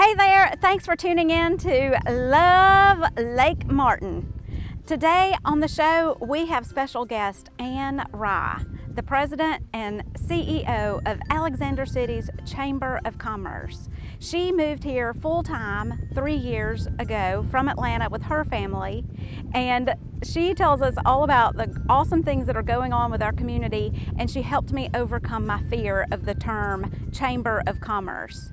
Hey there, thanks for tuning in to Love Lake Martin. Today on the show, we have special guest Ann Rye, the president and CEO of Alexander City's Chamber of Commerce. She moved here full-time 3 years ago from Atlanta with her family, and she tells us all about the awesome things that are going on with our community, and she helped me overcome my fear of the term Chamber of Commerce.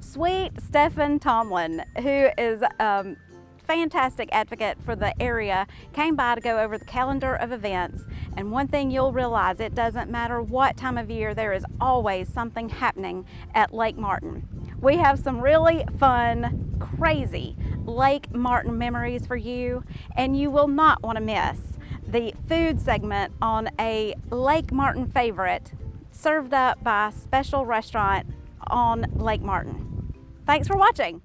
Sweet Stephen Tomlin, who is a fantastic advocate for the area, came by to go over the calendar of events. And one thing you'll realize, it doesn't matter what time of year, there is always something happening at Lake Martin. We have some really fun, crazy Lake Martin memories for you, and you will not want to miss the food segment on a Lake Martin favorite served up by a special restaurant on Lake Martin. Thanks for watching.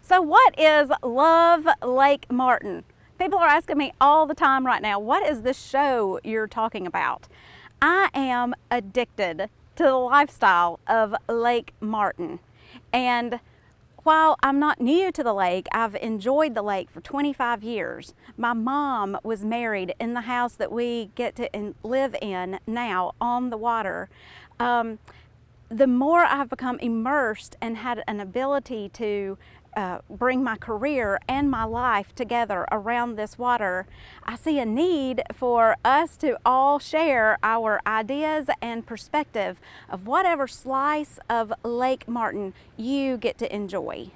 So what is Love Lake Martin? People are asking me all the time right now, what is this show you're talking about? I am addicted to the lifestyle of Lake Martin. And while I'm not new to the lake, I've enjoyed the lake for 25 years. My mom was married in the house that we get to live in now on the water. The more I've become immersed and had an ability to bring my career and my life together around this water, I see a need for us to all share our ideas and perspective of whatever slice of Lake Martin you get to enjoy.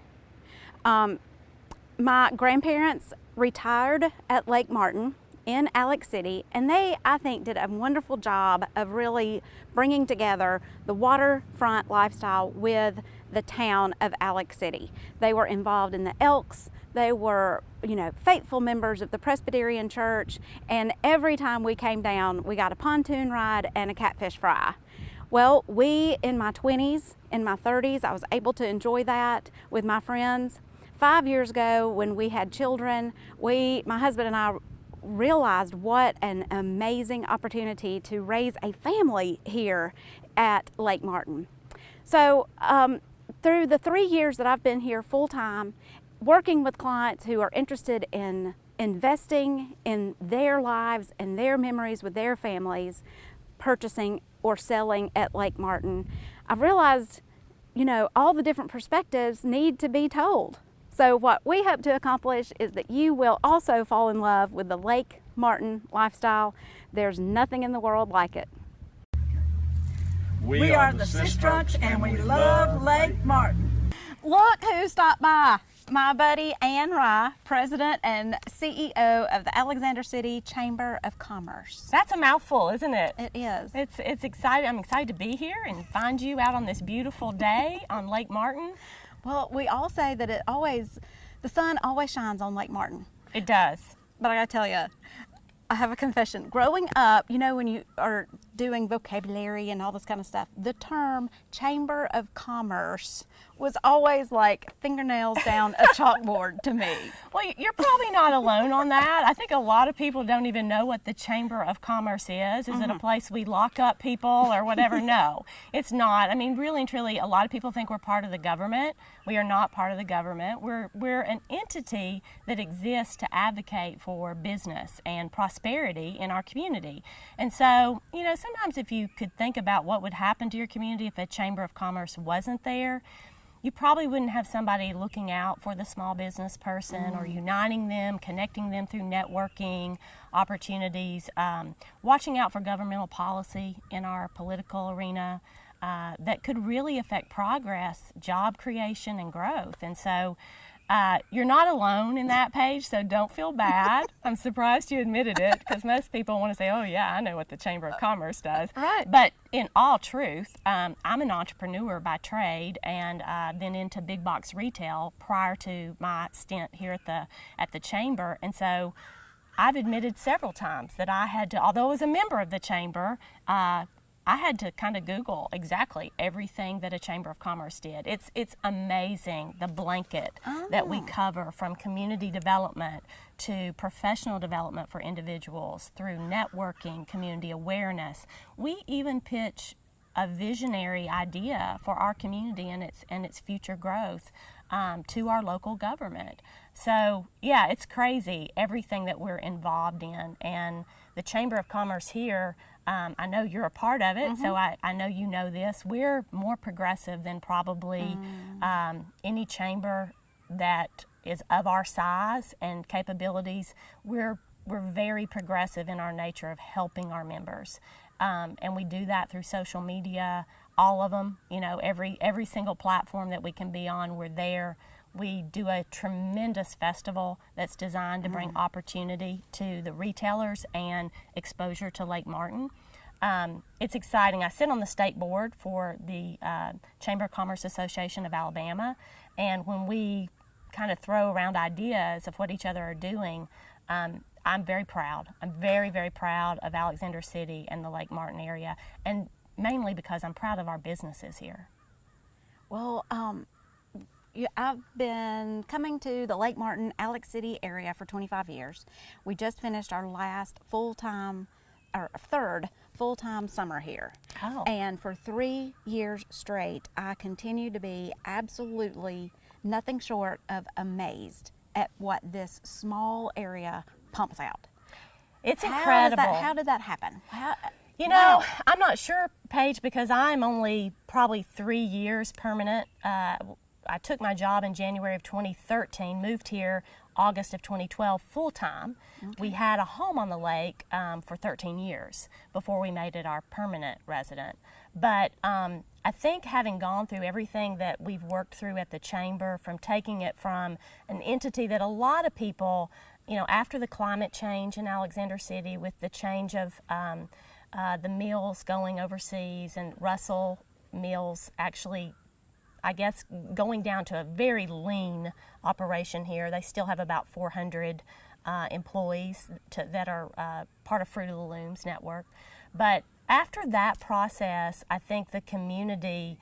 My grandparents retired at Lake Martin in Alex City, and they, I think, did a wonderful job of really bringing together the waterfront lifestyle with the town of Alex City. They were involved in the Elks. They were, faithful members of the Presbyterian Church, and every time we came down, we got a pontoon ride and a catfish fry. Well, in my 20s, in my 30s, I was able to enjoy that with my friends. 5 years ago, when we had children, my husband and I realized what an amazing opportunity to raise a family here at Lake Martin. So through the 3 years that I've been here full-time, working with clients who are interested in investing in their lives and their memories with their families, purchasing or selling at Lake Martin, I've realized, all the different perspectives need to be told. So what we hope to accomplish is that you will also fall in love with the Lake Martin lifestyle. There's nothing in the world like it. We are the Sistrunks, and we love Lake Martin. Look who stopped by. My buddy Ann Rye, president and CEO of the Alexander City Chamber of Commerce. That's a mouthful, isn't it? It is. It's exciting. I'm excited to be here and find you out on this beautiful day on Lake Martin. Well, we all say that the sun always shines on Lake Martin. It does. But I gotta tell you, I have a confession. Growing up, when you are doing vocabulary and all this kind of stuff, the term Chamber of Commerce was always like fingernails down a chalkboard to me. Well, you're probably not alone on that. I think a lot of people don't even know what the Chamber of Commerce is. Is it a place we lock up people or whatever? No, it's not. I mean, really and truly, a lot of people think we're part of the government. We are not part of the government. We're an entity that exists to advocate for business and prosperity in our community. And so, sometimes if you could think about what would happen to your community if a Chamber of Commerce wasn't there, you probably wouldn't have somebody looking out for the small business person or uniting them, connecting them through networking opportunities, watching out for governmental policy in our political arena that could really affect progress, job creation, and growth. And so You're not alone in that page, so don't feel bad. I'm surprised you admitted it, because most people want to say, oh yeah, I know what the Chamber of Commerce does. Right. But in all truth, I'm an entrepreneur by trade, and then into big box retail prior to my stint here at the Chamber. And so I've admitted several times that I had to, although I was a member of the Chamber, I had to kind of Google exactly everything that a Chamber of Commerce did. It's amazing, the blanket that we cover, from community development to professional development for individuals, through networking, community awareness. We even pitch a visionary idea for our community and its future growth to our local government. So yeah, it's crazy, everything that we're involved in. And the Chamber of Commerce here, I know you're a part of it, so I know you know this. We're more progressive than probably any chamber that is of our size and capabilities. We're very progressive in our nature of helping our members. And we do that through social media, all of them, every single platform that we can be on, we're there. We do a tremendous festival that's designed to bring opportunity to the retailers and exposure to Lake Martin. It's exciting. I sit on the state board for the Chamber of Commerce Association of Alabama, and when we kind of throw around ideas of what each other are doing, I'm very proud. I'm very, very proud of Alexander City and the Lake Martin area, and mainly because I'm proud of our businesses here. Well, I've been coming to the Lake Martin, Alex City area for 25 years. We just finished our last third full-time summer here. Oh. And for 3 years straight, I continue to be absolutely nothing short of amazed at what this small area pumps out. It's incredible. How did that happen? I'm not sure, Paige, because I'm only probably 3 years permanent. I took my job in January of 2013, moved here August of 2012 full-time. Okay. We had a home on the lake for 13 years before we made it our permanent resident. But I think having gone through everything that we've worked through at the Chamber, from taking it from an entity that a lot of people, after the climate change in Alexander City, with the change of the mills going overseas, and Russell Mills actually, I guess, going down to a very lean operation here. They still have about 400 employees that are part of Fruit of the Looms network. But after that process, I think the community,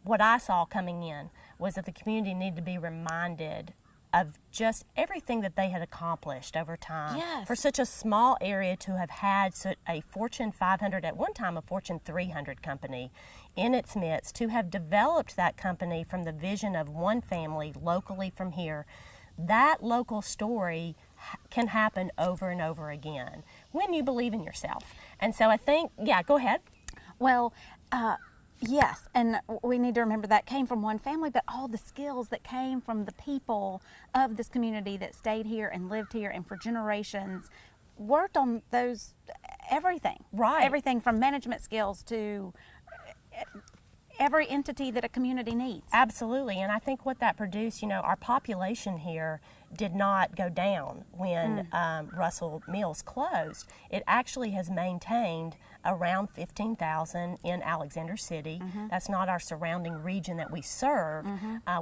what I saw coming in was that the community needed to be reminded of just everything that they had accomplished over time. Yes. For such a small area to have had a Fortune 500, at one time a Fortune 300 company in its midst, to have developed that company from the vision of one family locally from here, that local story can happen over and over again when you believe in yourself. And so I think, yeah, go ahead. Well, yes, and we need to remember that came from one family, but all the skills that came from the people of this community that stayed here and lived here and for generations worked on those, everything. Right. Everything from management skills to every entity that a community needs. Absolutely, and I think what that produced, our population here did not go down when Russell Mills closed. It actually has maintained around 15,000 in Alexander City. That's not our surrounding region that we serve.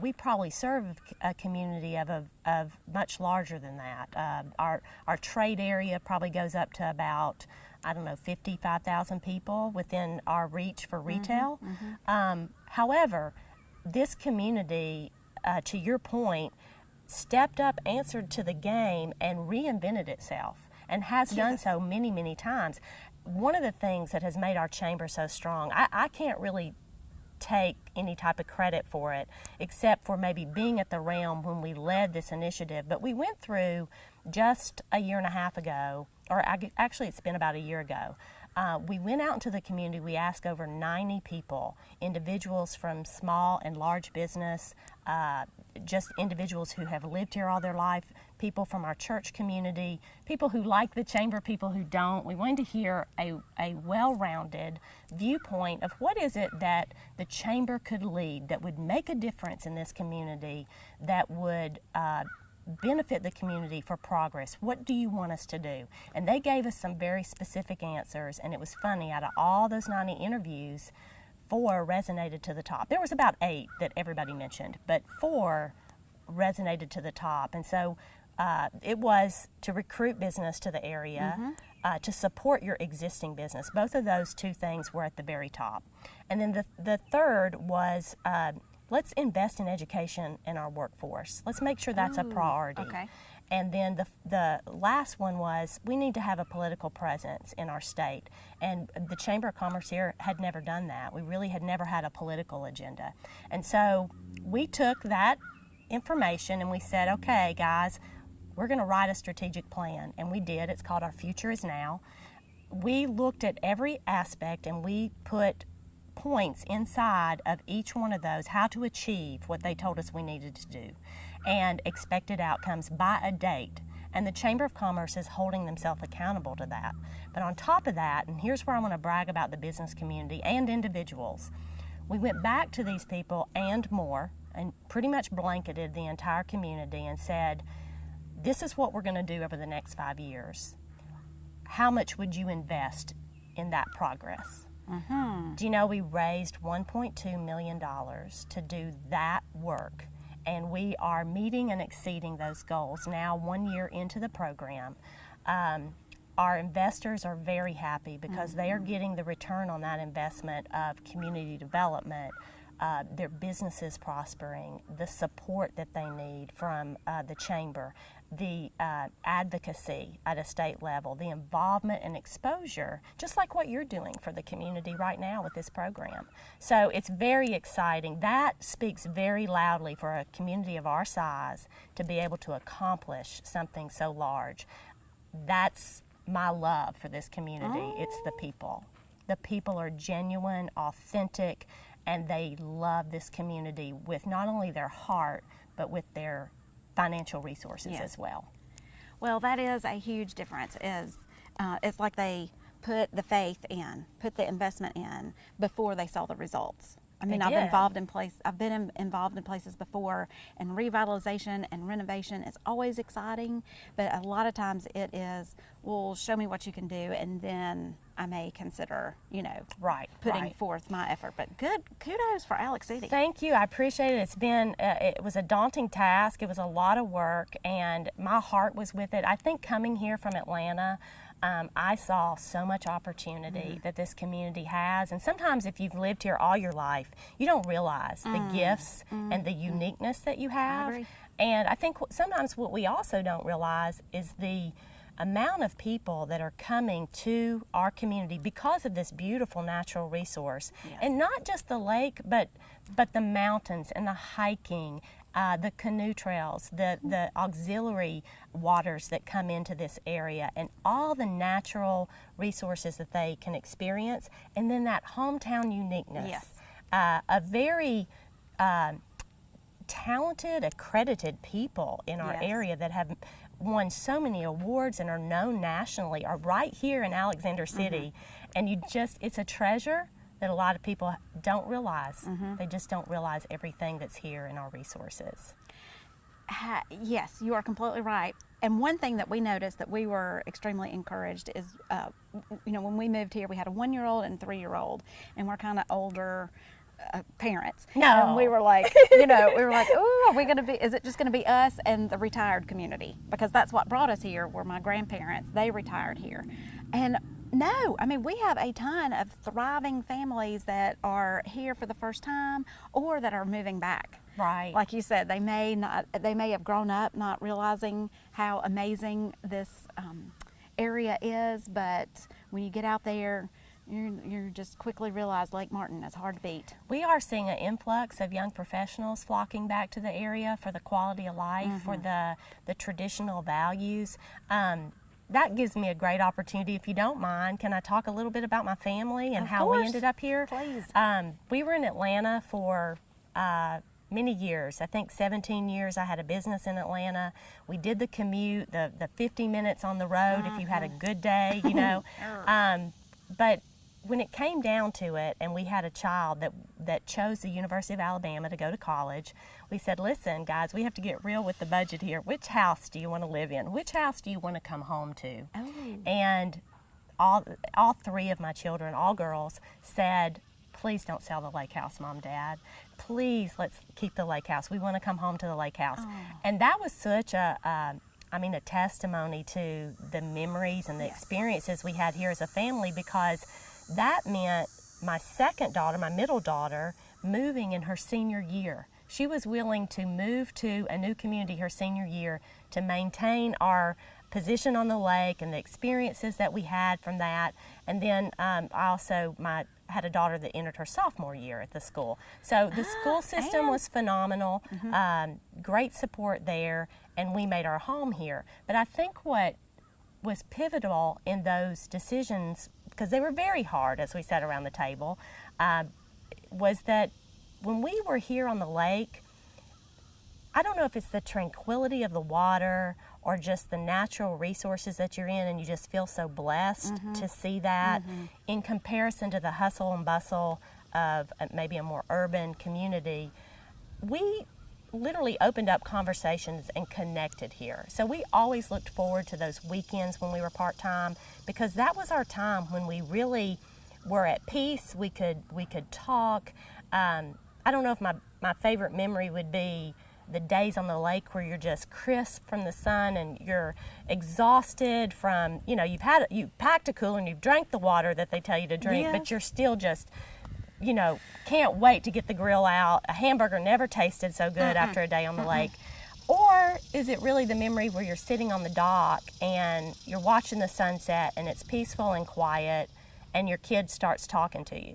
We probably serve a community of much larger than that. Our trade area probably goes up to about, 55,000 people within our reach for retail. However, this community, to your point, stepped up, answered to the game, and reinvented itself, and has done so many, many times. One of the things that has made our chamber so strong, I can't really take any type of credit for it, except for maybe being at the realm when we led this initiative, but we went through just a year and a half ago, or actually it's been about a year ago, we went out into the community. We asked over 90 people, individuals from small and large business, just individuals who have lived here all their life, people from our church community, people who like the chamber, people who don't. We wanted to hear a well-rounded viewpoint of what is it that the chamber could lead that would make a difference in this community, that would benefit the community for progress. What do you want us to do? And they gave us some very specific answers, and it was funny. Out of all those 90 interviews, 4 resonated to the top. There was about 8 that everybody mentioned, but 4 resonated to the top. And so it was to recruit business to the area, to support your existing business. Both of those 2 things were at the very top. And then the third was let's invest in education in our workforce. Let's make sure that's a priority. Okay. And then the last one was we need to have a political presence in our state. And the Chamber of Commerce here had never done that. We really had never had a political agenda. And so we took that information and we said, okay, guys, we're going to write a strategic plan. And we did. It's called Our Future Is Now. We looked at every aspect and we put points inside of each one of those, how to achieve what they told us we needed to do, and expected outcomes by a date. And the Chamber of Commerce is holding themselves accountable to that. But on top of that, and here's where I want to brag about the business community and individuals, we went back to these people and more and pretty much blanketed the entire community and said, this is what we're going to do over the next 5 years. How much would you invest in that progress? Do you know we raised $1.2 million to do that work, and we are meeting and exceeding those goals now 1 year into the program. Our investors are very happy because they are getting the return on that investment of community development, their businesses prospering, the support that they need from the chamber, the advocacy at a state level, the involvement and exposure, just like what you're doing for the community right now with this program. So it's very exciting. That speaks very loudly for a community of our size to be able to accomplish something so large. That's my love for this community. It's the people. The people are genuine, authentic, and they love this community with not only their heart, but with their financial resources as well. Well, that is a huge difference. It's like they put the faith in, put the investment in before they saw the results. I mean, I've been involved in places before, and revitalization and renovation is always exciting, but a lot of times it is, well, show me what you can do, and then I may consider, putting forth my effort. But good, kudos for Alex City. Thank you. I appreciate it. It was a daunting task. It was a lot of work, and my heart was with it. I think coming here from Atlanta, I saw so much opportunity that this community has, and sometimes if you've lived here all your life, you don't realize the gifts and the uniqueness that you have. I agree. And I think sometimes what we also don't realize is the amount of people that are coming to our community because of this beautiful natural resource. Yes. And not just the lake, but the mountains and the hiking, the canoe trails, the auxiliary waters that come into this area, and all the natural resources that they can experience, and then that hometown uniqueness. Yes. A very talented, accredited people in our area that have won so many awards and are known nationally are right here in Alexander City. And it's a treasure that a lot of people don't realize. They just don't realize everything that's here in our resources. Yes, you are completely right. And one thing that we noticed that we were extremely encouraged is, when we moved here, we had a 1-year-old and 3-year-old, and we're kind of older parents. No. And we were like, oh, are we going to be, is it just going to be us and the retired community? Because that's what brought us here, were my grandparents. They retired here. And no, I mean, we have a ton of thriving families that are here for the first time or that are moving back. Right. Like you said, they may have grown up not realizing how amazing this area is, but when you get out there, you just quickly realize Lake Martin is hard to beat. We are seeing an influx of young professionals flocking back to the area for the quality of life, for the traditional values. that gives me a great opportunity. If you don't mind, can I talk a little bit about my family and how we ended up here? Please. We were in Atlanta for many years. I think 17 years. I had a business in Atlanta. We did the commute, the 50 minutes on the road if you had a good day, you know. But when it came down to it, and we had a child that chose the University of Alabama to go to college, we said, listen, guys, we have to get real with the budget here. Which house do you want to live in? Which house do you want to come home to? Oh. And all three of my children, all girls, said, please don't sell the lake house, Mom, Dad. Please, let's keep the lake house. We want to come home to the lake house. Oh. And that was such a testimony to the memories and the experiences we had here as a family, because that meant my second daughter, my middle daughter, moving in her senior year. She was willing to move to a new community her senior year to maintain our position on the lake and the experiences that we had from that. And then I also had a daughter that entered her sophomore year at the school. So the school system was phenomenal, great support there, and we made our home here. But I think what was pivotal in those decisions, because they were very hard as we sat around the table, was that when we were here on the lake, I don't know if it's the tranquility of the water or just the natural resources that you're in, and you just feel so blessed to see that in comparison to the hustle and bustle of maybe a more urban community. We literally opened up conversations and connected here. So we always looked forward to those weekends when we were part-time, because that was our time when we really were at peace. We could talk. I don't know if my favorite memory would be the days on the lake where you're just crisp from the sun and you're exhausted from, you packed a cooler and you've drank the water that they tell you to drink, but you're still just, can't wait to get the grill out. A hamburger never tasted so good after a day on the lake. Or is it really the memory where you're sitting on the dock and you're watching the sunset and it's peaceful and quiet and your kid starts talking to you?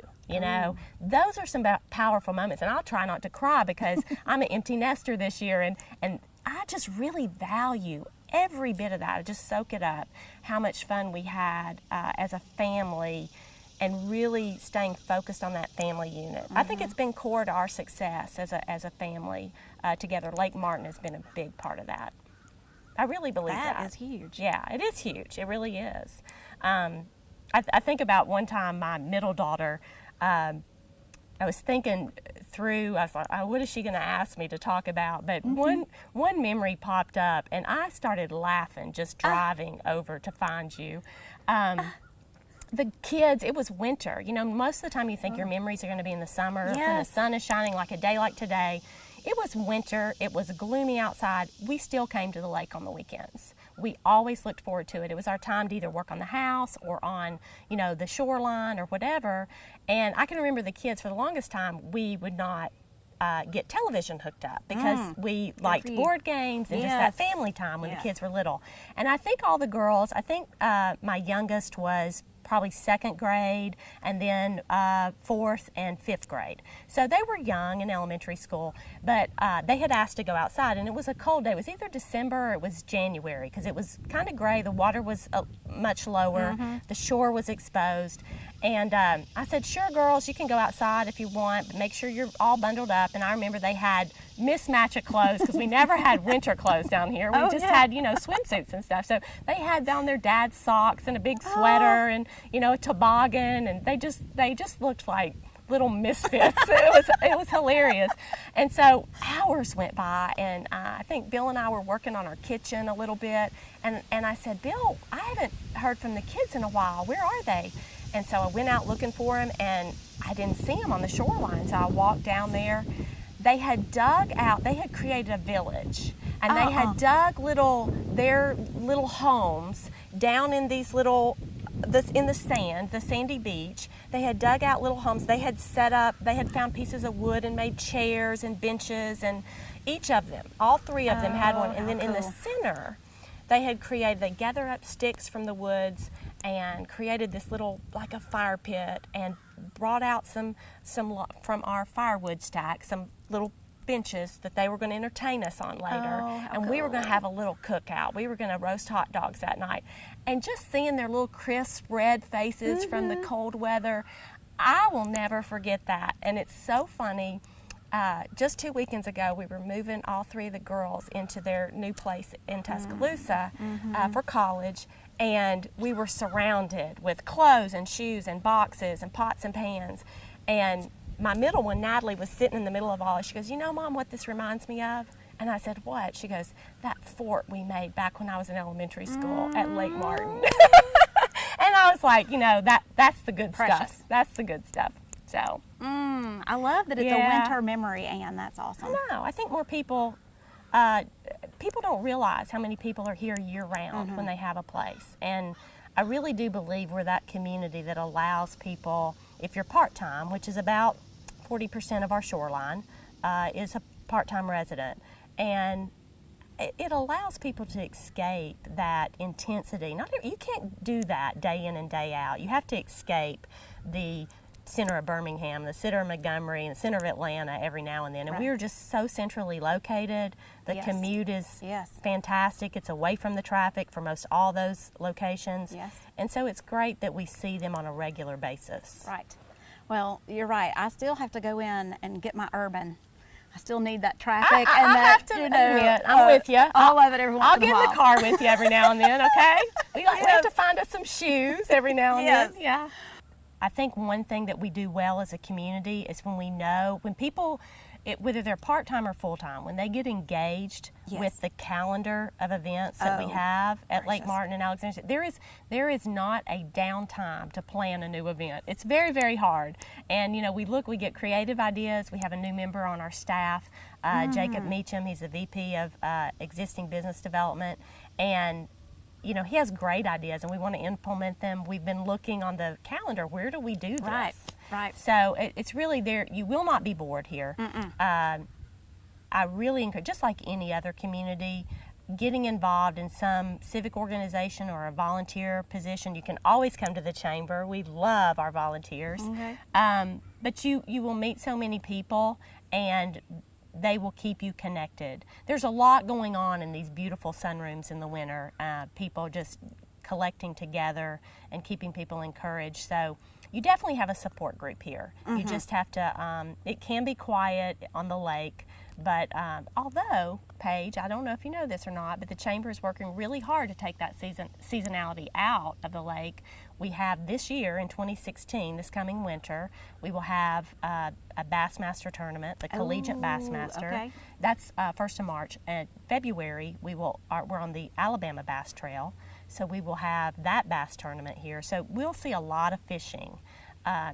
Those are some powerful moments. And I'll try not to cry because I'm an empty nester this year, and I just really value every bit of that. I just soak it up, how much fun we had as a family, and really staying focused on that family unit. I think it's been core to our success as a family together. Lake Martin has been a big part of that. I really believe that. That is huge. Yeah, it is huge. It really is. I think about one time my middle daughter, I was thinking through, I thought, what is she going to ask me to talk about? But one memory popped up, and I started laughing just driving over to find you. The kids, it was winter. Most of the time you think your memories are going to be in the summer when the sun is shining, like a day like today. It was winter. It was gloomy outside. We still came to the lake on the weekends. We always looked forward to it. It was our time to either work on the house or on, the shoreline or whatever. And I can remember the kids, for the longest time, we would not get television hooked up because we liked board games and just that family time when the kids were little. And I think all the girls, my youngest was probably second grade, and then fourth and fifth grade. So they were young in elementary school, but they had asked to go outside, and it was a cold day. It was either December or it was January, because it was kind of gray. The water was much lower. The shore was exposed. And I said, sure, girls, you can go outside if you want, but make sure you're all bundled up. And I remember they had mismatch of clothes, because we never had winter clothes down here. We just had, swimsuits and stuff. So they had on their dad's socks and a big sweater and, a toboggan, and they just looked like little misfits. It was hilarious. And so hours went by, and I think Bill and I were working on our kitchen a little bit. And I said, Bill, I haven't heard from the kids in a while. Where are they? And so I went out looking for them, and I didn't see them on the shoreline. So I walked down there. They had created a village, and they had dug their little homes down in these in the sand, the sandy beach. They had dug out little homes. They had found pieces of wood and made chairs and benches, and each of them, all three of them had one. And then in the center, they gathered up sticks from the woods and created this little, like a fire pit, and brought out some from our firewood stack, some little benches that they were going to entertain us on later. Oh, how And we were cool. going to have a little cookout. We were going to roast hot dogs that night. And just seeing their little crisp red faces from the cold weather, I will never forget that. And it's so funny. Just 2 weekends ago, we were moving all 3 of the girls into their new place in Tuscaloosa for college, and we were surrounded with clothes and shoes and boxes and pots and pans. And my middle one, Natalie, was sitting in the middle of all it. She goes, "You know, Mom, what this reminds me of?" And I said, "What?" She goes, "That fort we made back when I was in elementary school at Lake Martin." And I was like, you know, that's the good Precious. stuff. That's the good stuff. So. I love that it's a Yeah. winter memory, Anne. That's awesome. No, I think more people people don't realize how many people are here year round when they have a place. And I really do believe we're that community that allows people, if you're part-time, which is about 40% of our shoreline, is a part-time resident. And it allows people to escape that intensity. You can't do that day in and day out. You have to escape the center of Birmingham, the center of Montgomery, and the center of Atlanta every now and then. And Right. we're just so centrally located. The Yes. commute is Yes. fantastic. It's away from the traffic for most all those locations. Yes. And so it's great that we see them on a regular basis. Right. Well, you're right. I still have to go in and get my urban. I still need that traffic I and that, have to admit, I'm with you. I love it every once I'll in a get while. in the car with you every now and then, okay? We have Yes. to find us some shoes every now and Yes. then. Yeah. I think one thing that we do well as a community is when people, whether they're part-time or full-time, when they get engaged Yes. with the calendar of events that we Oh, have at Lake precious. Martin and Alexandria, there is not a downtime to plan a new event. It's very, very hard. And, you know, we get creative ideas. We have a new member on our staff, Jacob Meacham. He's the VP of Existing Business Development. And you know, he has great ideas and we want to implement them. We've been looking on the calendar, where do we do this? Right. So it's really there. You will not be bored here. I really encourage, just like any other community, getting involved in some civic organization or a volunteer position. You can always come to the chamber. We love our volunteers. Okay. But you will meet so many people, and they will keep you connected. There's a lot going on in these beautiful sunrooms in the winter. People just collecting together and keeping people encouraged. So you definitely have a support group here. You just have to, it can be quiet on the lake, but although, Paige, I don't know if you know this or not, but the Chamber is working really hard to take that seasonality out of the lake. We have this year, in 2016, this coming winter, we will have a Bassmaster tournament, the Collegiate Bassmaster. Okay. That's 1st of March. And February, we're on the Alabama Bass Trail, so we will have that bass tournament here. So we'll see a lot of fishing.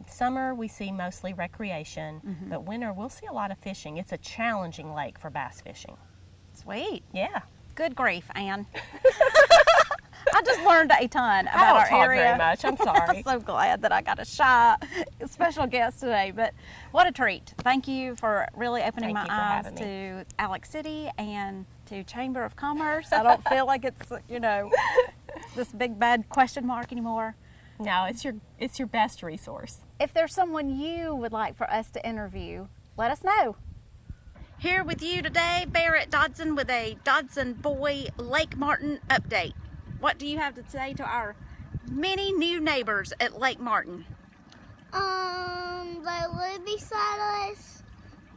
Summer, we see mostly recreation, but winter, we'll see a lot of fishing. It's a challenging lake for bass fishing. Sweet. Yeah. Good grief, Anne. I just learned a ton I about don't our talk area. very much. I'm sorry. I'm so glad that I got a shy special guest today, but what a treat. Thank you for really opening Thank my you for eyes having to Alex City and to Chamber of Commerce. I don't feel like it's, this big bad question mark anymore. No, it's your best resource. If there's someone you would like for us to interview, let us know. Here with you today, Barrett Dodson with a Dodson Boy Lake Martin update. What do you have to say to our many new neighbors at Lake Martin? They live beside us,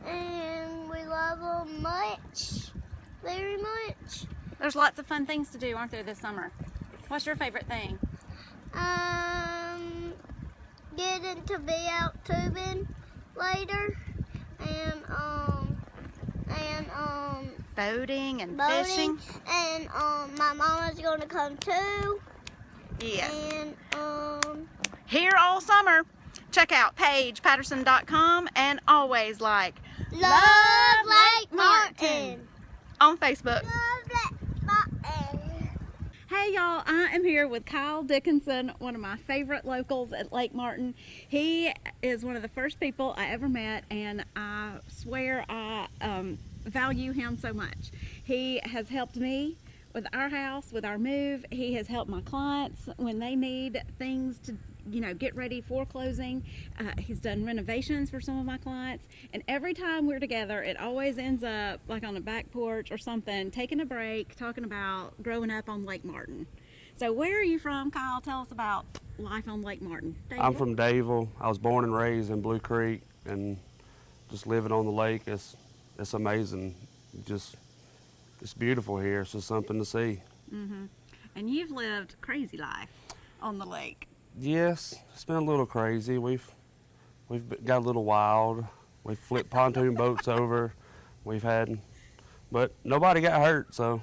and we love them much, very much. There's lots of fun things to do, aren't there, this summer? What's your favorite thing? Getting to be out tubing later, and Boating and boating, fishing. and my mama's gonna come too, Yes. and Here all summer. Check out PaigePatterson.com and always like love Lake Martin. on Facebook. Love Lake Martin. Hey y'all, I am here with Kyle Dickinson, one of my favorite locals at Lake Martin. He is one of the first people I ever met, and I swear I value him so much. He has helped me with our house, with our move. He has helped my clients when they need things to get ready for closing. He's done renovations for some of my clients, and every time we're together, it always ends up like on a back porch or something, taking a break, talking about growing up on Lake Martin. So where are you from, Kyle? Tell us about life on Lake Martin. I'm from Dadeville. I was born and raised in Blue Creek, and just living on the lake, it's amazing. It's beautiful here. It's just something to see. And you've lived crazy life on the lake. Yes, it's been a little crazy. We've got a little wild. We've flipped pontoon boats over. But nobody got hurt, so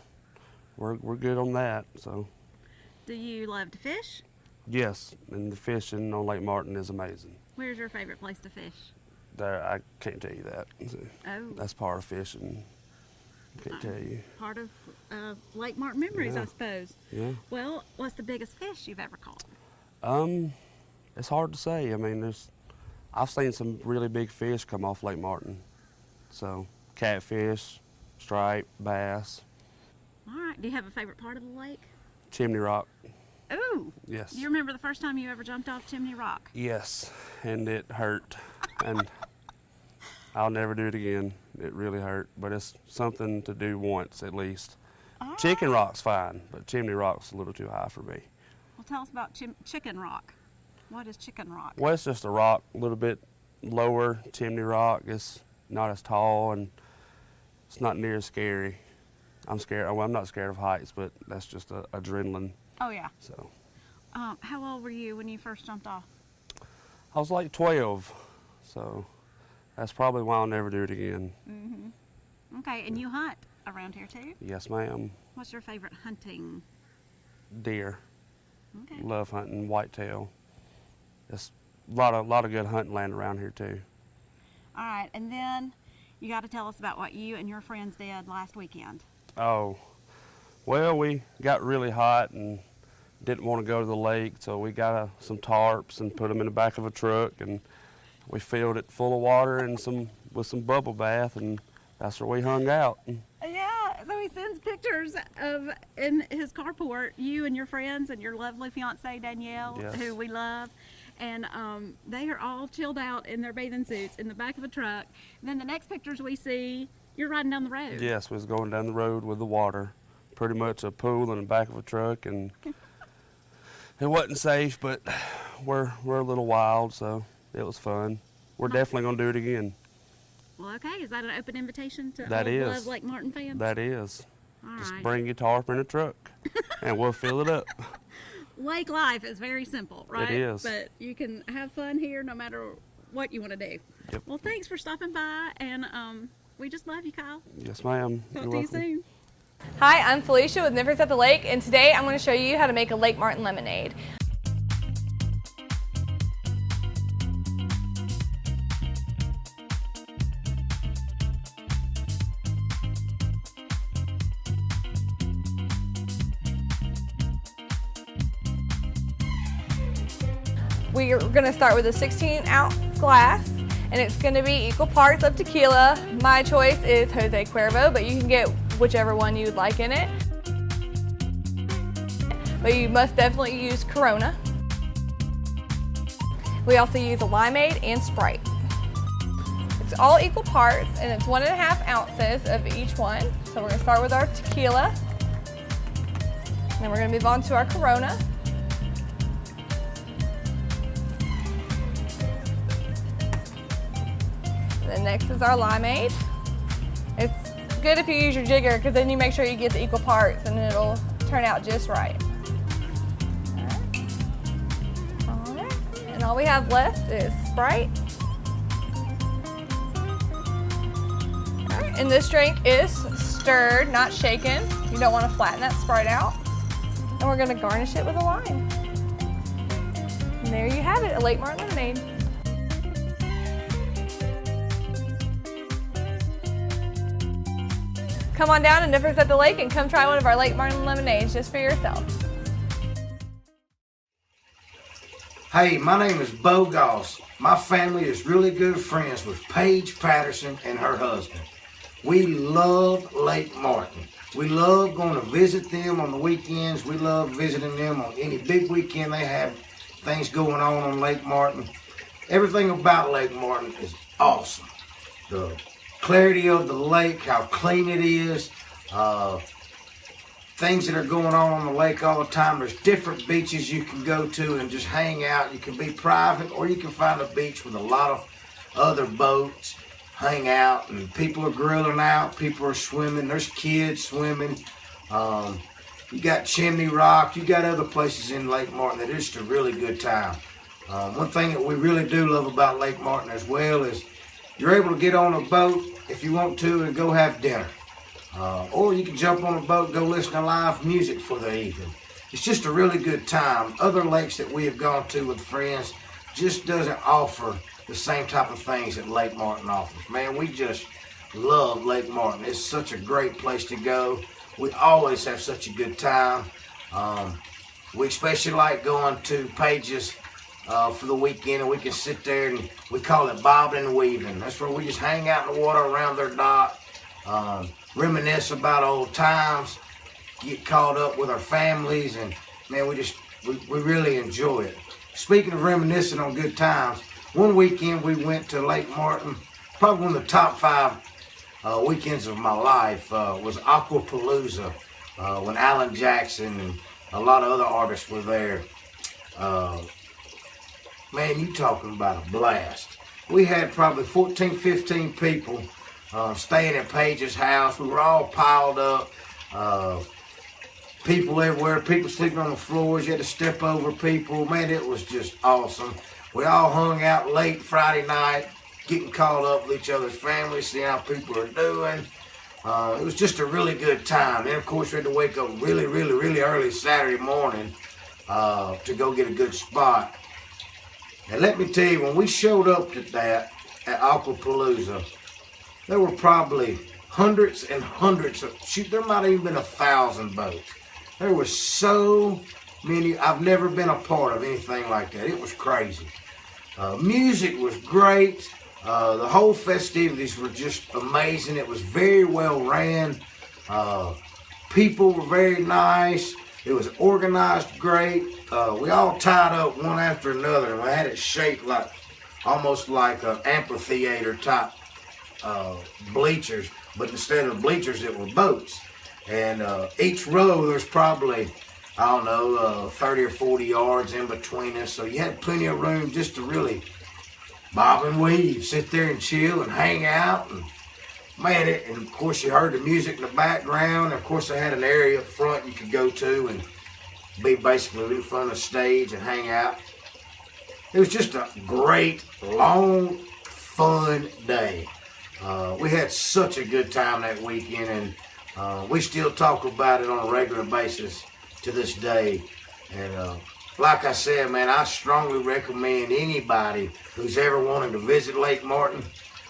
we're good on that. So. Do you love to fish? Yes, and the fishing on Lake Martin is amazing. Where's your favorite place to fish? I can't tell you that. Oh. That's part of fishing. Can't tell you. Part of Lake Martin memories, Yeah. I suppose. Yeah. Well, what's the biggest fish you've ever caught? It's hard to say. I mean, I've seen some really big fish come off Lake Martin. So, catfish, stripe, bass. All right. Do you have a favorite part of the lake? Chimney Rock. Ooh. Yes. Do you remember the first time you ever jumped off Chimney Rock? Yes, and it hurt. And I'll never do it again. It really hurt, but it's something to do once at least. Chicken Rock's fine, but Chimney Rock's a little too high for me. Well, tell us about Chicken Rock. What is Chicken Rock? Well, it's just a rock, a little bit lower. Chimney Rock. It's not as tall, and it's not near as scary. I'm scared. Well, I'm not scared of heights, but that's just adrenaline. Oh, yeah. So How old were you when you first jumped off? I was like 12, so that's probably why I'll never do it again. Okay, and you hunt around here too? Yes, ma'am. What's your favorite hunting? Deer. Okay. Love hunting whitetail. There's a lot of good hunting land around here too. All right, and then you got to tell us about what you and your friends did last weekend. Oh, well, we got really hot and didn't want to go to the lake, so we got some tarps and put them in the back of a truck, and we filled it full of water and with some bubble bath, and that's where we hung out. Yeah, so he sends pictures of in his carport, you and your friends and your lovely fiance Danielle, Yes. who we love. And they are all chilled out in their bathing suits in the back of a truck. And then the next pictures we see, you're riding down the road. Yes, we was going down the road with the water, pretty much a pool in the back of a truck, and it wasn't safe, but we're a little wild, so it was fun. We're definitely gonna do it again. Well, okay, is that an open invitation to That all is. Love Lake Martin fans? That is. All Just right. bring your tarp in a truck, and we'll fill it up. Lake life is very simple, right? is. But you can have fun here no matter what you want to do. Yep. Well, thanks for stopping by, and we just love you, Kyle. Yes, ma'am. Talk You're to you welcome. soon. Hi, I'm Felicia with Nippers at the Lake, and today I'm going to show you how to make a Lake Martin lemonade. We're going to start with a 16-ounce glass, and it's going to be equal parts of tequila. My choice is Jose Cuervo, but you can get whichever one you would like in it. But you must definitely use Corona. We also use a limeade and Sprite. It's all equal parts, and it's 1.5 ounces of each one. So we're going to start with our tequila, and then we're going to move on to our Corona. And then next is our limeade. It's good if you use your jigger, because then you make sure you get the equal parts and it'll turn out just right. All right. And all we have left is Sprite. All right. And this drink is stirred, not shaken. You don't want to flatten that Sprite out. And we're going to garnish it with a lime. And there you have it, a Lake Martin lemonade. Come on down to Nippers at the Lake and come try one of our Lake Martin lemonades just for yourself. Hey, my name is Bo Goss. My family is really good friends with Paige Patterson and her husband. We love Lake Martin. We love going to visit them on the weekends. We love visiting them on any big weekend they have things going on Lake Martin. Everything about Lake Martin is awesome. The clarity of the lake, how clean it is, things that are going on the lake all the time. There's different beaches you can go to and just hang out. You can be private, or you can find a beach with a lot of other boats, hang out, and people are grilling out, people are swimming, there's kids swimming. You got Chimney Rock, you got other places in Lake Martin that is just a really good time. One thing that we really do love about Lake Martin as well is you're able to get on a boat if you want to and go have dinner. Or you can jump on a boat, go listen to live music for the evening. It's just a really good time. Other lakes that we have gone to with friends just doesn't offer the same type of things that Lake Martin offers. Man, we just love Lake Martin. It's such a great place to go. We always have such a good time. We especially like going to Pages for the weekend, and we can sit there and we call it bobbing and weaving. That's where we just hang out in the water around their dock, reminisce about old times, get caught up with our families, and man, we really enjoy it. Speaking of reminiscing on good times, one weekend we went to Lake Martin. Probably one of the top 5 weekends of my life was Aquapalooza, when Alan Jackson and a lot of other artists were there. Man, you talking about a blast. We had probably 14, 15 people staying at Page's house. We were all piled up. People everywhere, people sleeping on the floors. You had to step over people. Man, it was just awesome. We all hung out late Friday night, getting caught up with each other's families, seeing how people are doing. It was just a really good time. Then, of course, we had to wake up really, really, really early Saturday morning to go get a good spot. And let me tell you, when we showed up to that at Aquapalooza, there were probably hundreds and hundreds of, shoot, there might have even been 1,000 boats. There were so many. I've never been a part of anything like that. It was crazy. Music was great. The whole festivities were just amazing. It was very well ran. People were very nice. It was organized great. We all tied up one after another, and we had it shaped like almost like an amphitheater type bleachers, but instead of bleachers, it were boats. And each row, there's probably, I don't know, 30 or 40 yards in between us. So you had plenty of room just to really bob and weave, sit there and chill and hang out. And man, and of course you heard the music in the background. And of course they had an area up front you could go to and be basically in front of the stage and hang out. It was just a great, long, fun day. We had such a good time that weekend, and we still talk about it on a regular basis to this day. And like I said, man, I strongly recommend anybody who's ever wanted to visit Lake Martin,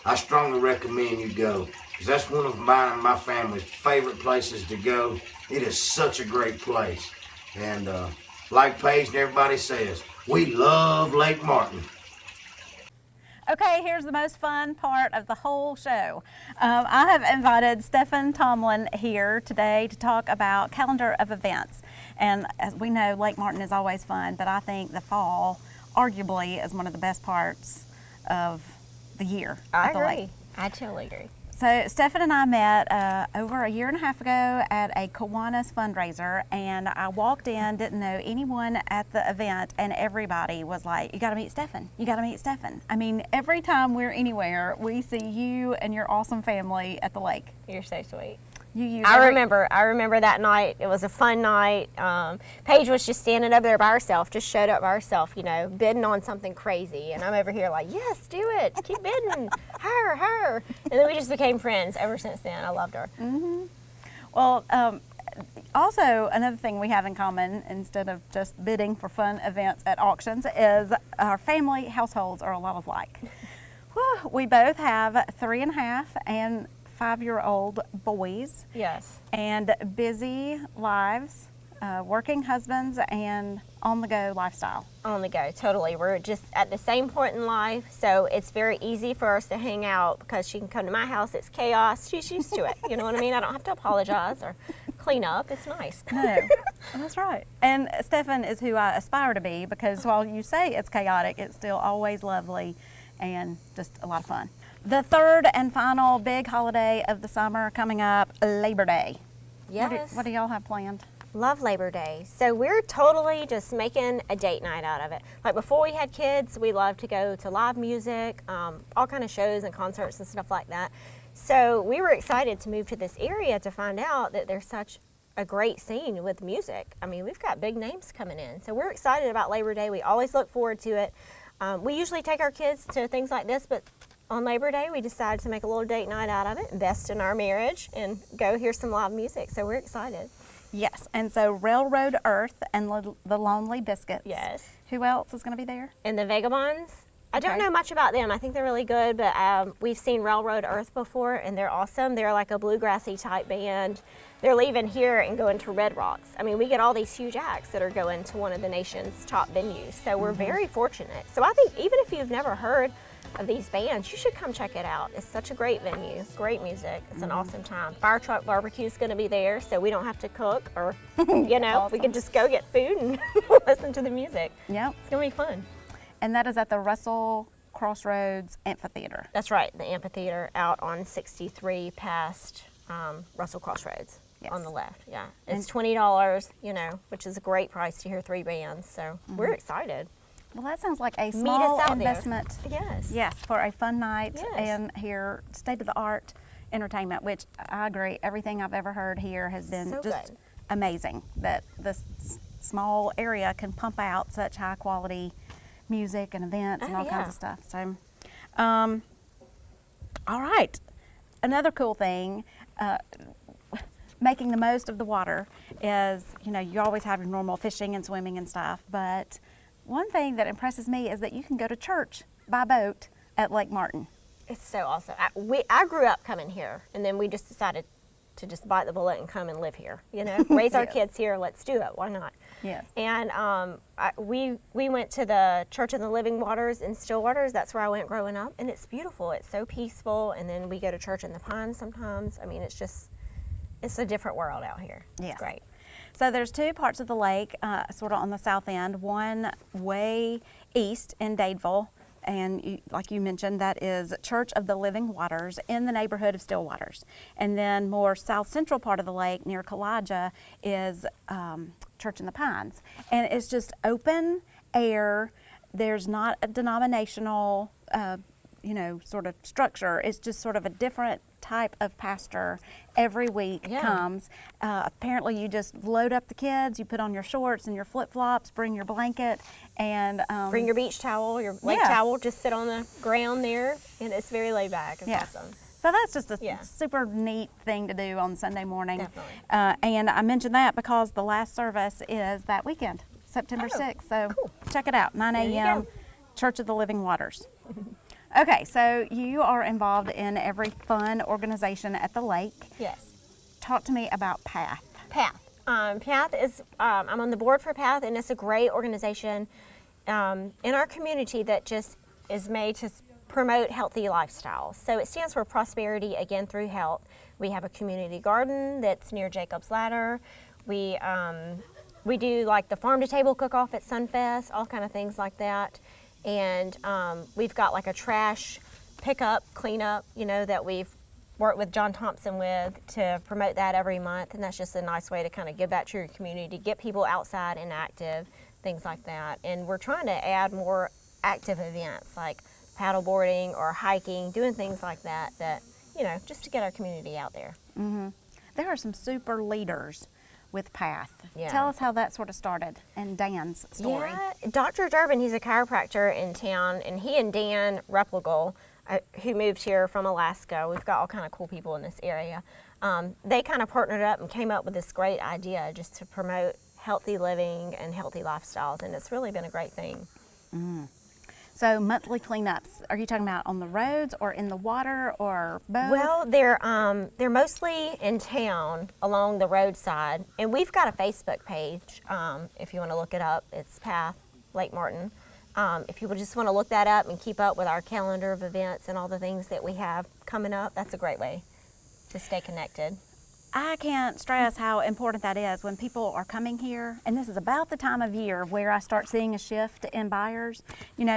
I strongly recommend you go. Because that's one of mine and my family's favorite places to go. It is such a great place. And like Paige and everybody says, we love Lake Martin. Okay, here's the most fun part of the whole show. I have invited Stephen Tomlin here today to talk about calendar of events. And as we know, Lake Martin is always fun, but I think the fall arguably is one of the best parts of the year. I at the agree. lake. I totally agree. So Stephen and I met over a year and a half ago at a Kiwanis fundraiser, and I walked in, didn't know anyone at the event, and everybody was like, you gotta meet Stephen, you gotta meet Stephen. I mean, every time we're anywhere, we see you and your awesome family at the lake. You're so sweet. I remember that night. It was a fun night. Paige was just standing over there by herself, just showed up by herself, you know, bidding on something crazy. And I'm over here like, yes, do it. Keep bidding. her. And then we just became friends ever since then. I loved her. Mm-hmm. Well, also another thing we have in common, instead of just bidding for fun events at auctions, is our family households are a lot alike. We both have 3.5 and 5-year-old boys. Yes. And busy lives, working husbands, and on-the-go lifestyle. On the go, totally. We're just at the same point in life, so it's very easy for us to hang out because she can come to my house. It's chaos. She's used to it. You know what I mean? I don't have to apologize or clean up. It's nice. No, that's right. And Stefan is who I aspire to be, because while you say it's chaotic, it's still always lovely and just a lot of fun. The third and final big holiday of the summer coming up, Labor Day. Yes. What do y'all have planned? Love Labor Day. So we're totally just making a date night out of it. Like before we had kids, we loved to go to live music, all kind of shows and concerts and stuff like that. So we were excited to move to this area to find out that there's such a great scene with music. I mean, we've got big names coming in. So we're excited about Labor Day. We always look forward to it. We usually take our kids to things like this, but on Labor Day, we decided to make a little date night out of it, invest in our marriage, and go hear some live music. So we're excited. Yes, and so Railroad Earth and the Lonely Biscuits. Yes. Who else is going to be there? And the Vagabonds. I don't Okay. know much about them. I think they're really good, but we've seen Railroad Earth before, and they're awesome. They're like a bluegrassy type band. They're leaving here and going to Red Rocks. I mean, we get all these huge acts that are going to one of the nation's top venues, so we're very fortunate. So I think even if you've never heard of these bands, you should come check it out. It's such a great venue, great music. It's an awesome time. Fire Truck Barbecue is going to be there, so we don't have to cook, or you know, we can just go get food and listen to the music. Yep. It's going to be fun. And that is at the Russell Crossroads Amphitheater. That's right, the amphitheater out on 63 past Russell Crossroads Yes. on the left. Yeah, it's $20, you know, which is a great price to hear 3 bands. So we're excited. Well, that sounds like a Meet small us out there. investment. Yes. Yes, for a fun night Yes. and hear state-of-the-art entertainment, which I agree, everything I've ever heard here has been So just good. amazing, that this small area can pump out such high-quality music and events and Oh, all kinds yeah. of stuff. So, all right. Another cool thing, making the most of the water is, you know, you always have your normal fishing and swimming and stuff, but one thing that impresses me is that you can go to church by boat at Lake Martin. It's so awesome. I grew up coming here, and then we just decided to just bite the bullet and come and live here. You know, raise our Yes. kids here. Let's do it. Why not? Yes. And we went to the Church of the Living Waters in Stillwaters. That's where I went growing up, and it's beautiful. It's so peaceful. And then we go to church in the Pines sometimes. I mean, it's a different world out here. It's Yes. great. So there's two parts of the lake, sort of on the south end. One way east in Dadeville, and like you mentioned, that is Church of the Living Waters in the neighborhood of Stillwaters. And then more south central part of the lake near Kalijah is Church in the Pines. And it's just open air. There's not a denominational, sort of structure. It's just sort of a different type of pastor every week Yeah. comes. Apparently you just load up the kids, you put on your shorts and your flip-flops, bring your blanket, and Bring your beach towel, your lake Yeah. towel, just sit on the ground there, and it's very laid back. It's Yeah. awesome. so that's just a Yeah. super neat thing to do on Sunday morning. Definitely. And I mentioned that because the last service is that weekend, September Oh, 6th. So cool. check it out, 9 There you a.m., go. Church of the Living Waters. Okay, so you are involved in every fun organization at the lake. Yes. Talk to me about PATH. PATH. PATH is, I'm on the board for PATH, and it's a great organization in our community that just is made to promote healthy lifestyles. So it stands for Prosperity Again Through Health. We have a community garden that's near Jacob's Ladder. We do like the farm to table cook-off at Sunfest, all kind of things like that. And we've got like a trash pickup, cleanup, that we've worked with John Thompson with to promote that every month. And that's just a nice way to kind of give back to your community, get people outside and active, things like that. And we're trying to add more active events like paddleboarding or hiking, doing things like that, just to get our community out there. There are some super leaders with PATH. Yeah. Tell us how that sort of started and Dan's story. Yeah, Dr. Durbin, he's a chiropractor in town, and he and Dan Replogle, who moved here from Alaska, we've got all kind of cool people in this area, they kind of partnered up and came up with this great idea just to promote healthy living and healthy lifestyles, and it's really been a great thing. So monthly cleanups, are you talking about on the roads or in the water or both? Well, they're mostly in town along the roadside, and we've got a Facebook page. If you want to look it up, it's PATH Lake Martin. If you just want to look that up and keep up with our calendar of events and all the things that we have coming up, that's a great way to stay connected. I can't stress how important that is when people are coming here. And this is about the time of year where I start seeing a shift in buyers,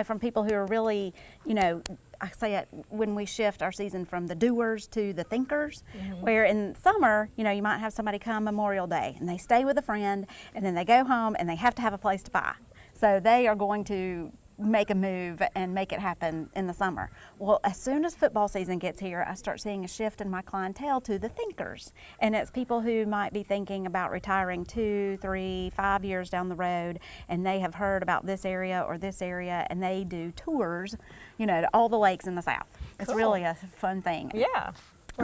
from people who are really, I say it when we shift our season from the doers to the thinkers, where in summer, you might have somebody come Memorial Day and they stay with a friend and then they go home and they have to have a place to buy. So they are going to make a move and make it happen in the summer. Well, as soon as football season gets here, I start seeing a shift in my clientele to the thinkers. And it's people who might be thinking about retiring 2, 3, 5 years down the road, and they have heard about this area or this area, and they do tours, to all the lakes in the South. It's really a fun thing. Yeah.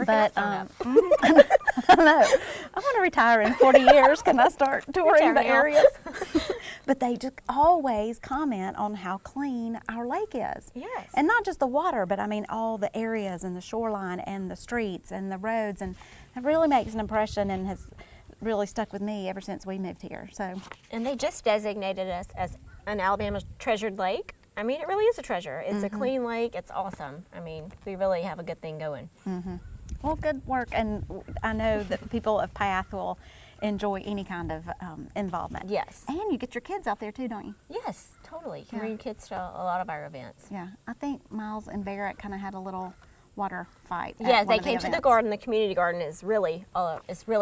But I know. I want to retire in 40 years. Can I start touring the areas? But they just always comment on how clean our lake is. Yes. And not just the water, but I mean all the areas and the shoreline and the streets and the roads. And it really makes an impression and has really stuck with me ever since we moved here. So. And they just designated us as an Alabama treasured lake. I mean, it really is a treasure. It's a clean lake. It's awesome. I mean, we really have a good thing going. Well, good work, and I know that people of PATH will enjoy any kind of involvement. Yes. And you get your kids out there too, don't you? Yes, totally. You can bring kids to a lot of our events. Yeah, I think Miles and Barrett kind of had a little water fight. Yeah, at they one of came to the events. garden. The community garden is really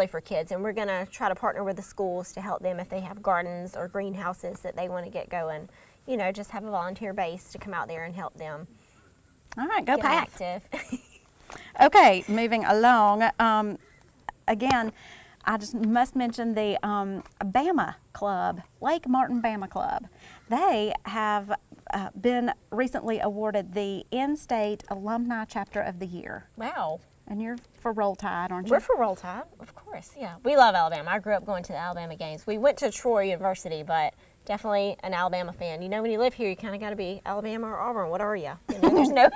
for kids, and we're gonna try to partner with the schools to help them if they have gardens or greenhouses that they want to get going. Just have a volunteer base to come out there and help them. All right, go get PATH. active. Okay, moving along. Again, I just must mention the Bama Club, Lake Martin Bama Club. They have been recently awarded the In-State Alumni Chapter of the Year. Wow. And you're for Roll Tide, aren't you? We're for Roll Tide, of course. Yeah, we love Alabama. I grew up going to the Alabama games. We went to Troy University, but definitely an Alabama fan. When you live here, you kind of got to be Alabama or Auburn. What are you? There's no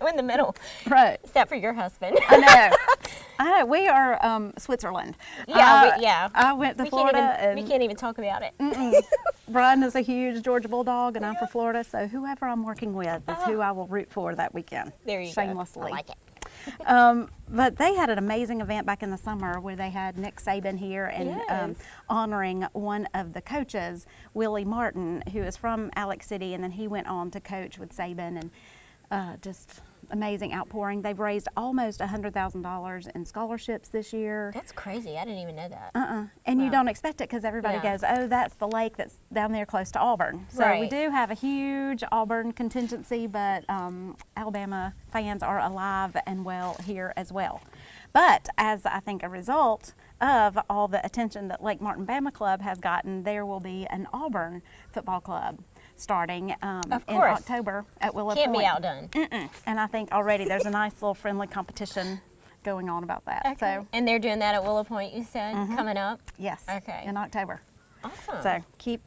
in the middle. Right. Except for your husband. I know. We are Switzerland. Yeah, I went to Florida. We can't even talk about it. Brian is a huge Georgia Bulldog, and I'm for Florida, so whoever I'm working with is who I will root for that weekend. There you shamelessly. go. I like it. But they had an amazing event back in the summer where they had Nick Saban here and honoring one of the coaches, Willie Martin, who is from Alex City, and then he went on to coach with Saban, and just amazing outpouring. They've raised almost $100,000 in scholarships this year. That's crazy. I didn't even know that. And you don't expect it because everybody goes, oh, that's the lake that's down there close to Auburn. So we do have a huge Auburn contingency, but Alabama fans are alive and well here as well. But as I think a result of all the attention that Lake Martin Bama Club has gotten, there will be an Auburn football club starting in October at Willow Can't Point. be outdone. And I think already there's a nice little friendly competition going on about that. Okay. So And they're doing that at Willow Point, you said, coming up? yes, Okay. in October. Awesome. So keep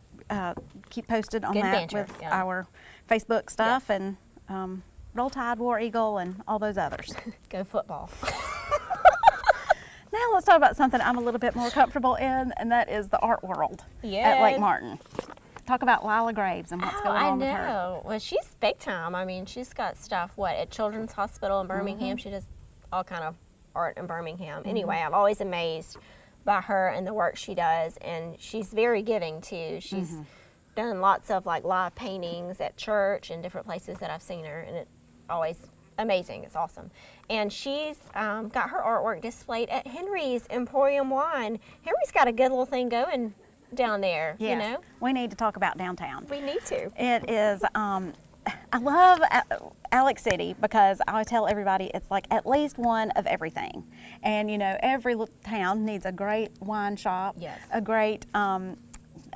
posted on Good that banter, with yeah. our Facebook stuff and Roll Tide, War Eagle, and all those others. Go football. Now let's talk about something I'm a little bit more comfortable in, and that is the art world at Lake Yes. Martin. Talk about Lila Graves and what's going on with her. I know. Well, she's big time. I mean, she's got stuff, at Children's Hospital in Birmingham. She does all kind of art in Birmingham. Anyway, I'm always amazed by her and the work she does, and she's very giving too. She's done lots of live paintings at church and different places that I've seen her, and it's always amazing. It's awesome. And she's got her artwork displayed at Henry's Emporium Wine. Henry's got a good little thing going down there, Yes. We need to talk about downtown. We need to. It is, I love Alex City because I tell everybody it's like at least one of everything. And every little town needs a great wine shop, Yes. a great,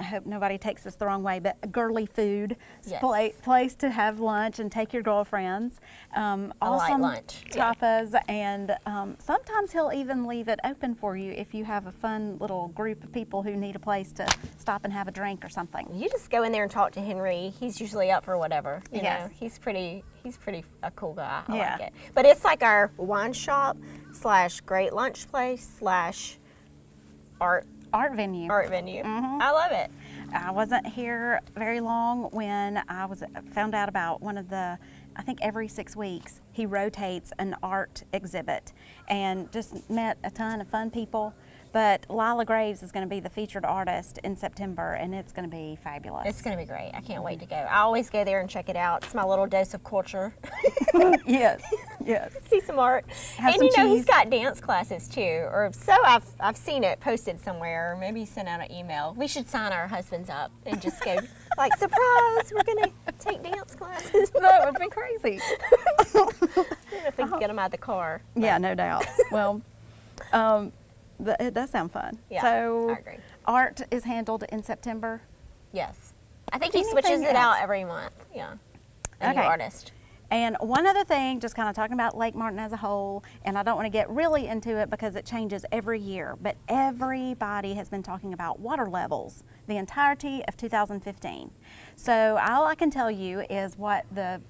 I hope nobody takes this the wrong way, but girly food Yes. place to have lunch and take your girlfriends. Awesome lunch, yeah. tapas, and sometimes he'll even leave it open for you if you have a fun little group of people who need a place to stop and have a drink or something. You just go in there and talk to Henry. He's usually up for whatever. You Yes. know, he's pretty a cool guy. I Yeah. like it. But it's like our wine shop / great lunch place / Art venue. art venue. I love it. I wasn't here very long when I found out about one of the I think every 6 weeks, he rotates an art exhibit, and just met a ton of fun people. But Lila Graves is going to be the featured artist in September, and it's going to be fabulous. It's going to be great. I can't wait to go. I always go there and check it out. It's my little dose of culture. Yes, yes. See some art. Have And some he's cheese. got dance classes too, or so I've seen it posted somewhere, or maybe he sent out an email. We should sign our husbands up and just go like, surprise, we're gonna take dance classes. That would be crazy. I don't know if we can get them out of the car. Yeah, no doubt. Well, it does sound fun. Yeah, so I agree. art is handled in September. Yes. I think he Anything switches it out else? every month. Yeah. A new Okay. artist. And one other thing, just kind of talking about Lake Martin as a whole, and I don't want to get really into it because it changes every year, but everybody has been talking about water levels the entirety of 2015. So all I can tell you is what the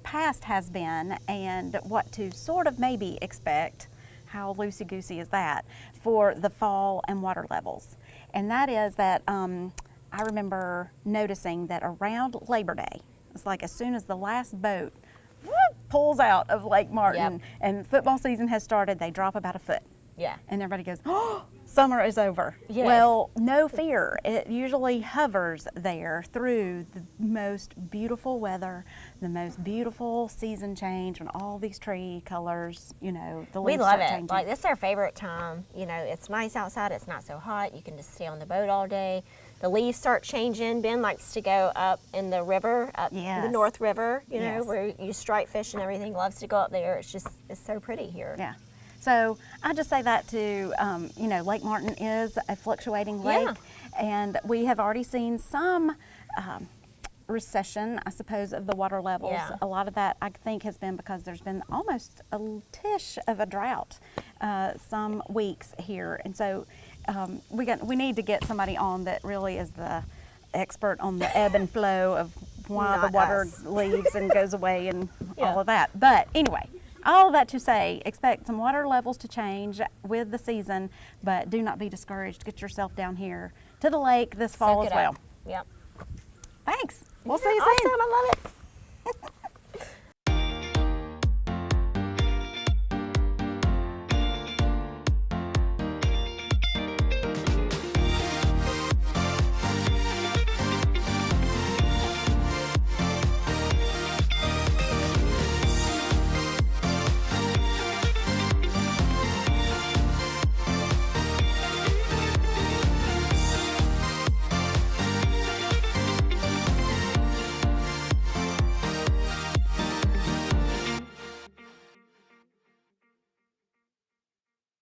past has been and what to sort of maybe expect. How loosey-goosey is that for the fall and water levels? And that is that I remember noticing that around Labor Day, it's like as soon as the last boat pulls out of Lake Martin Yep. and football season has started, they drop about a foot. Yeah. And everybody goes, oh, summer is over. Yes. Well, no fear. It usually hovers there through the most beautiful weather, the most beautiful season change, when all these tree colors, the We leaves love start it. changing. Like, this is our favorite time. It's nice outside. It's not so hot. You can just stay on the boat all day. The leaves start changing. Ben likes to go up in the river, up the Yes. North River, Yes. where you strike fish and everything. Loves to go up there. It's so pretty here. Yeah. So I just say that to, Lake Martin is a fluctuating lake, and we have already seen some recession, I suppose, of the water levels. Yeah. A lot of that, I think, has been because there's been almost a tish of a drought some weeks here, and so we need to get somebody on that really is the expert on the ebb and flow of why Not the water us. leaves and goes away and Yeah. all of that. But anyway. All of that to say, expect some water levels to change with the season, but do not be discouraged. Get yourself down here to the lake this fall Soak as it well. up. Yep. Thanks. We'll see you Awesome. soon. I love it.